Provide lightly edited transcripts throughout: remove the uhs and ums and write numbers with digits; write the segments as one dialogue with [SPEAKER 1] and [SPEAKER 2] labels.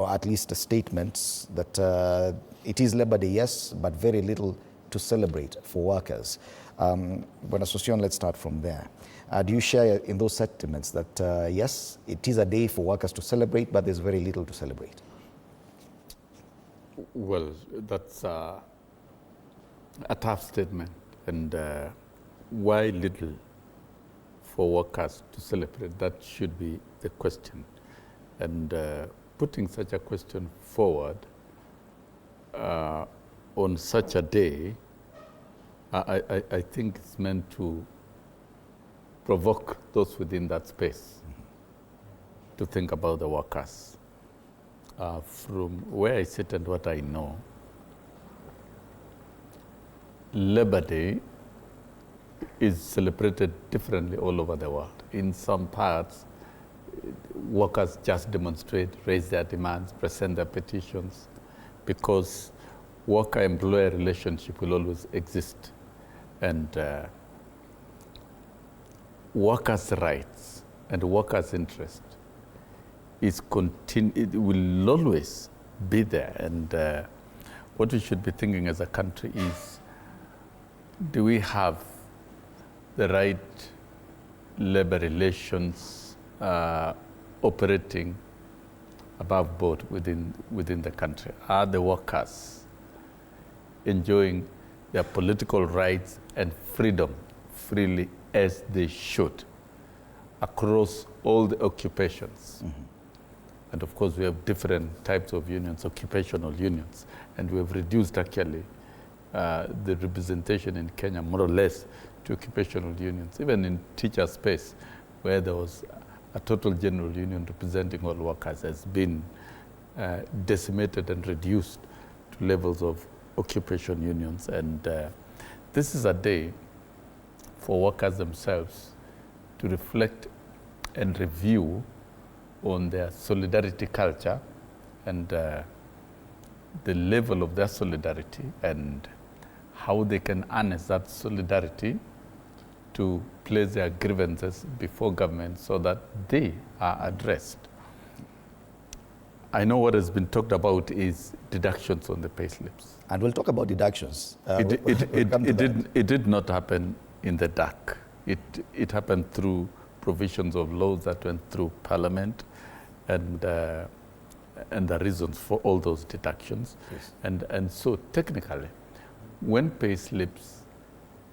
[SPEAKER 1] or at least statements that it is Labor Day, yes, but very little to celebrate for workers. When Sossion, let's start from there. Do you share in those sentiments that yes, it is a day for workers to celebrate, but there's very little to celebrate?
[SPEAKER 2] Well, that's a tough statement. And why little for workers to celebrate? That should be the question. And putting such a question forward on such a day, I think it's meant to provoke those within that space to think about the workers. From where I sit and what I know, Labor Day is celebrated differently all over the world. In some parts, workers just demonstrate, raise their demands, present their petitions, because worker-employer relationship will always exist. And workers' rights and workers' interest it will always be there. And what we should be thinking as a country is, do we have the right labor relations operating above board within the country? Are the workers enjoying their political rights and freedom freely as they should across all the occupations? Mm-hmm. And of course, we have different types of unions, occupational unions, and we have reduced actually the representation in Kenya more or less to occupational unions, even in teacher space, where there was a total general union representing all workers, has been decimated and reduced to levels of occupation unions. And this is a day for workers themselves to reflect and review on their solidarity culture and the level of their solidarity and how they can harness that solidarity to place their grievances before government so that they are addressed. I know what has been talked about is deductions on the pay slips.
[SPEAKER 1] And we'll talk about deductions.
[SPEAKER 2] It did not happen in the dark. It happened through provisions of laws that went through Parliament, and the reasons for all those deductions. Yes. And so technically, when pay slips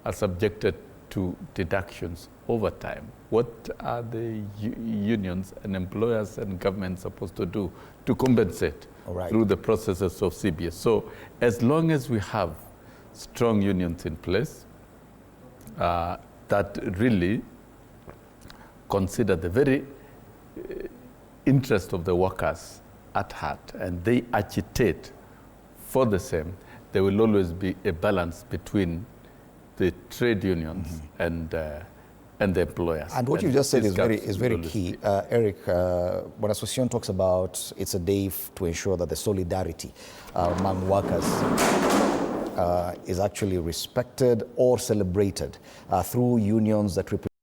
[SPEAKER 2] are subjected to deductions over time, what are the unions and employers and government supposed to do to compensate through the processes of CBS? So as long as we have strong unions in place that really consider the very interest of the workers at heart, and they agitate for the same, there will always be a balance between the trade unions and the employers.
[SPEAKER 1] And what you just said is very key. Eric, when Sossion talks about it's a day to ensure that the solidarity among workers is actually respected or celebrated through unions that represent